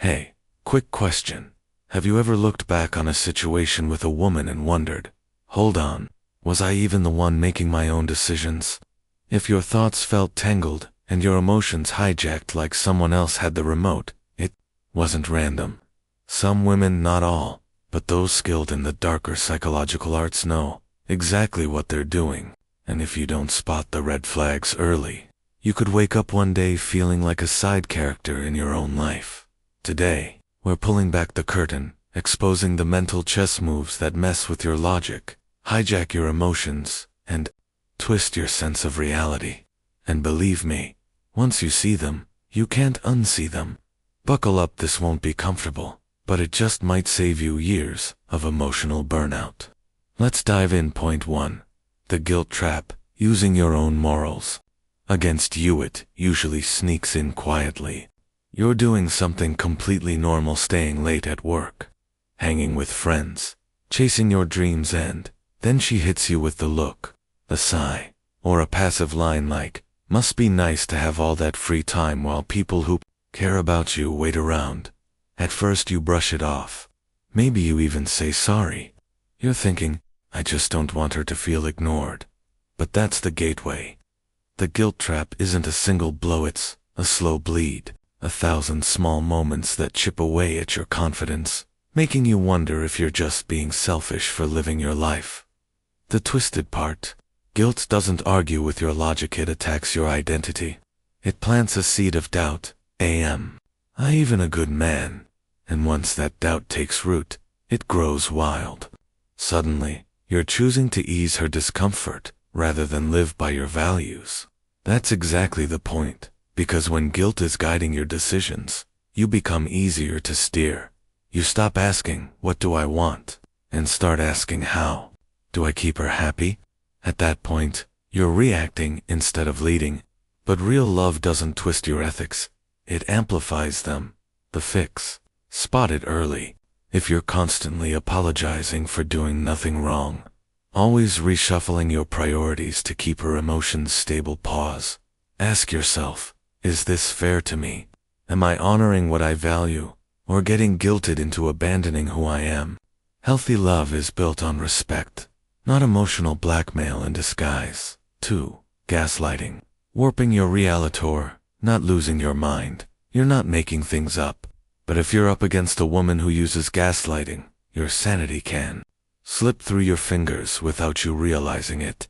Hey, quick question. Have you ever looked back on a situation with a woman and wondered, hold on, was I even the one making my own decisions? If your thoughts felt tangled and your emotions hijacked like someone else had the remote, it wasn't random. Some women, not all, but those skilled in the darker psychological arts know exactly what they're doing. And if you don't spot the red flags early, you could wake up one day feeling like a side character in your own life. Today, we're pulling back the curtain, exposing the mental chess moves that mess with your logic, hijack your emotions, and twist your sense of reality. And believe me, once you see them, you can't unsee them. Buckle up, this won't be comfortable, but it just might save you years of emotional burnout. Let's dive in. Point 1. The guilt trap, using your own morals against you. It usually sneaks in quietly. You're doing something completely normal, staying late at work, hanging with friends, chasing your dreams, and then she hits you with the look, a sigh, or a passive line like, must be nice to have all that free time while people who care about you wait around. At first you brush it off. Maybe you even say sorry. You're thinking, I just don't want her to feel ignored. But that's the gateway. The guilt trap isn't a single blow, it's a slow bleed, 1,000 small moments that chip away at your confidence, making you wonder if you're just being selfish for living your life. The twisted part, guilt doesn't argue with your logic, it attacks your identity. It plants a seed of doubt. Am I even a good man? And once that doubt takes root, it grows wild. Suddenly, you're choosing to ease her discomfort rather than live by your values. That's exactly the point, because when guilt is guiding your decisions, you become easier to steer. You stop asking, what do I want? And start asking, how do I keep her happy? At that point, you're reacting instead of leading. But real love doesn't twist your ethics, it amplifies them. The fix: spot it early. If you're constantly apologizing for doing nothing wrong, always reshuffling your priorities to keep her emotions stable, pause. Ask yourself, is this fair to me? Am I honoring what I value, or getting guilted into abandoning who I am? Healthy love is built on respect, not emotional blackmail in disguise. 2. Gaslighting. Warping your reality, not losing your mind. You're not making things up. But if you're up against a woman who uses gaslighting, your sanity can slip through your fingers without you realizing it.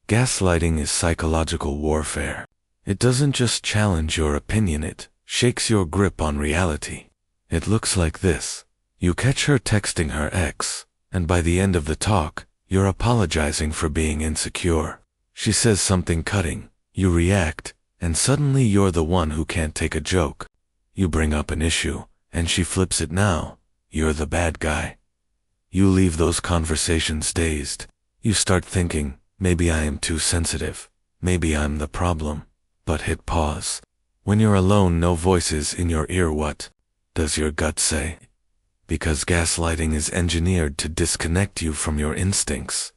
Gaslighting is psychological warfare. It doesn't just challenge your opinion, it shakes your grip on reality. It looks like this. You catch her texting her ex, and by the end of the talk, you're apologizing for being insecure. She says something cutting, you react, and suddenly you're the one who can't take a joke. You bring up an issue, and she flips it. Now you're the bad guy. You leave those conversations dazed. You start thinking, maybe I am too sensitive. Maybe I'm the problem. But hit pause. When you're alone, no voices in your ear, what does your gut say? Because gaslighting is engineered to disconnect you from your instincts.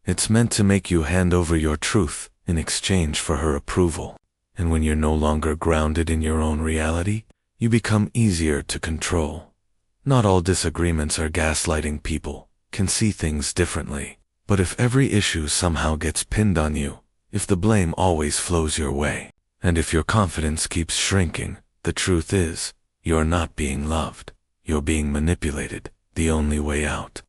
It's meant to make you hand over your truth in exchange for her approval. And when you're no longer grounded in your own reality, you become easier to control. Not all disagreements are gaslighting. People can see things differently. But if every issue somehow gets pinned on you, if the blame always flows your way, and if your confidence keeps shrinking, the truth is, you're not being loved. You're being manipulated. The only way out: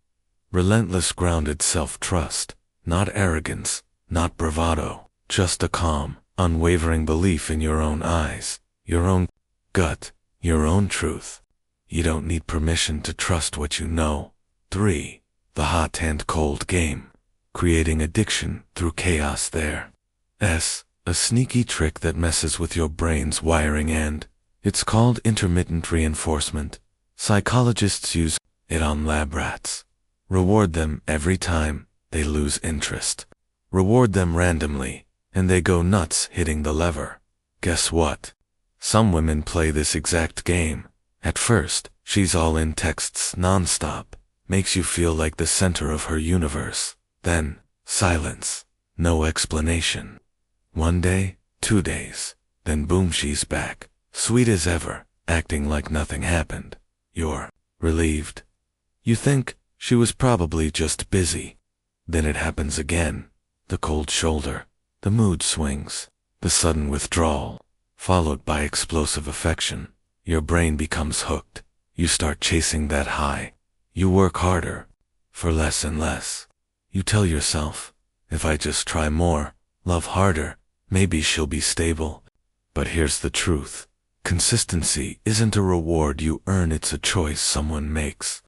relentless grounded self-trust, not arrogance, not bravado, just a calm, unwavering belief in your own eyes, your own gut, your own truth. You don't need permission to trust what you know. 3. The hot and cold game. Creating addiction through chaos. There's a sneaky trick that messes with your brain's wiring, and it's called intermittent reinforcement. Psychologists use it on lab rats. Reward them every time they lose interest. Reward them randomly, and they go nuts hitting the lever. Guess what? Some women play this exact game. At first, she's all in, texts nonstop, makes you feel like the center of her universe. Then, silence. No explanation. 1 day, 2 days, then boom, she's back. Sweet as ever, acting like nothing happened. You're relieved. You think she was probably just busy. Then it happens again. The cold shoulder, the mood swings, the sudden withdrawal, followed by explosive affection. Your brain becomes hooked. You start chasing that high. You work harder, for less and less. You tell yourself, if I just try more, love harder, maybe she'll be stable. But here's the truth. Consistency isn't a reward you earn, it's a choice someone makes.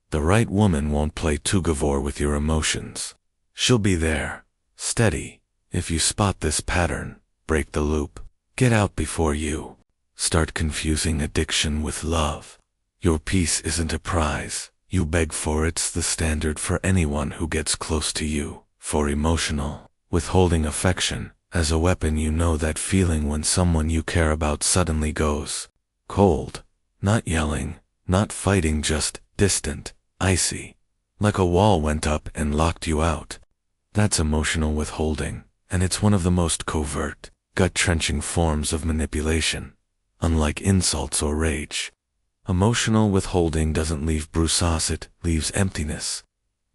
The right woman won't play tug-of-war with your emotions. She'll be there, steady. If you spot this pattern, break the loop. Get out before you start confusing addiction with love. Your peace isn't a prize you beg for, it's the standard for anyone who gets close to you. For emotional, withholding affection, as a weapon, you know that feeling when someone you care about suddenly goes cold. Not yelling, not fighting, just distant, icy. Like a wall went up and locked you out. That's emotional withholding, and it's one of the most covert, gut-wrenching forms of manipulation. Unlike insults or rage, emotional withholding doesn't leave bruises, it leaves emptiness.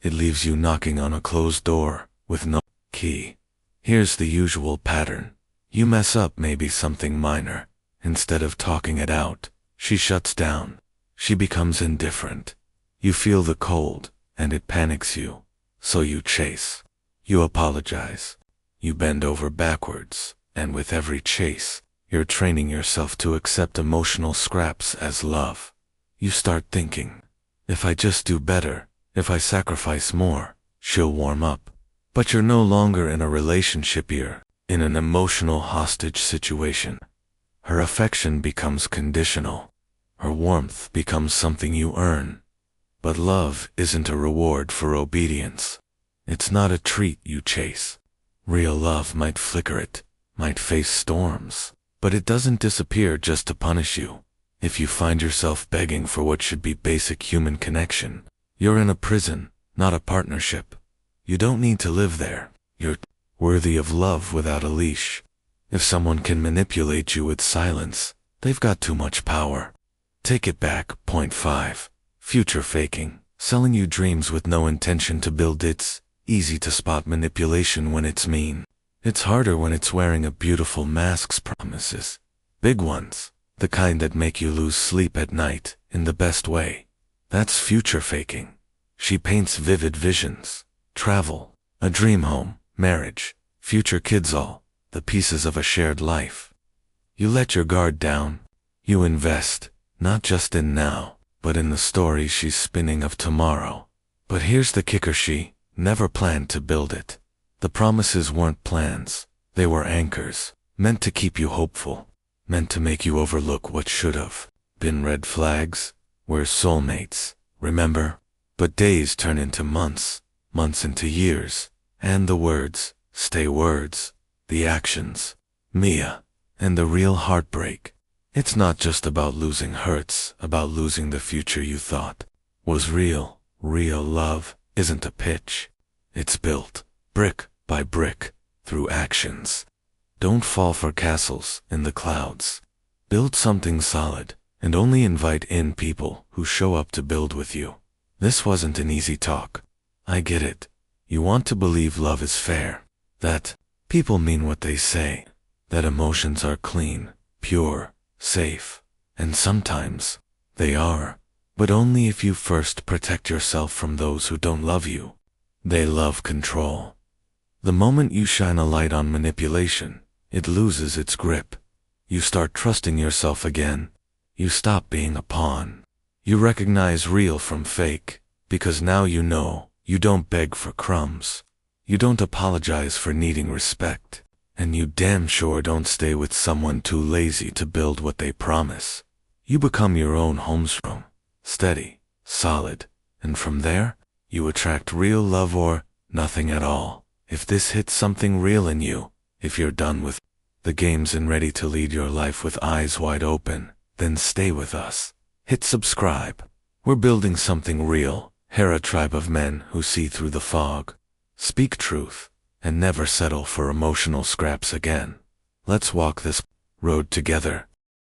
It leaves you knocking on a closed door with no key. Here's the usual pattern. You mess up maybe something minor. Instead of talking it out, she shuts down. She becomes indifferent. You feel the cold, and it panics you. So you chase. You apologize. You bend over backwards, and with every chase, you're training yourself to accept emotional scraps as love. You start thinking, if I just do better, if I sacrifice more, she'll warm up. But you're no longer in a relationship, you're in an emotional hostage situation. Her affection becomes conditional. Her warmth becomes something you earn. But love isn't a reward for obedience. It's not a treat you chase. Real love might flicker, it might face storms, but it doesn't disappear just to punish you. If you find yourself begging for what should be basic human connection, you're in a prison, not a partnership. You don't need to live there. You're worthy of love without a leash. If someone can manipulate you with silence, they've got too much power. Take it back. Point 5. Future faking. Selling you dreams with no intention to build. It's easy to spot manipulation when it's mean. It's harder when it's wearing a beautiful mask's promises. Big ones. The kind that make you lose sleep at night, in the best way. That's future faking. She paints vivid visions. Travel, a dream home, marriage, future kids, all the pieces of a shared life. You let your guard down. You invest, not just in now, but in the story she's spinning of tomorrow. But here's the kicker, she never planned to build it. The promises weren't plans, they were anchors, meant to keep you hopeful, meant to make you overlook what should have been red flags. We're soulmates, remember? But days turn into months. Months into years, and the words stay words, the actions, Mia, and the real heartbreak. It's not just about losing hurts, about losing the future you thought was real. Real love isn't a pitch. It's built, brick by brick, through actions. Don't fall for castles in the clouds. Build something solid, and only invite in people who show up to build with you. This wasn't an easy talk. I get it. You want to believe love is fair, that people mean what they say, that emotions are clean, pure, safe, and sometimes they are, but only if you first protect yourself from those who don't love you. They love control. The moment you shine a light on manipulation, it loses its grip. You start trusting yourself again. You stop being a pawn. You recognize real from fake, because now you know. You don't beg for crumbs. You don't apologize for needing respect. And you damn sure don't stay with someone too lazy to build what they promise. You become your own homeroom, steady, solid, and from there, you attract real love or nothing at all. If this hits something real in you, if you're done with the games and ready to lead your life with eyes wide open, then stay with us. Hit subscribe. We're building something real. We're a tribe of men who see through the fog, speak truth, and never settle for emotional scraps again. Let's walk this road together.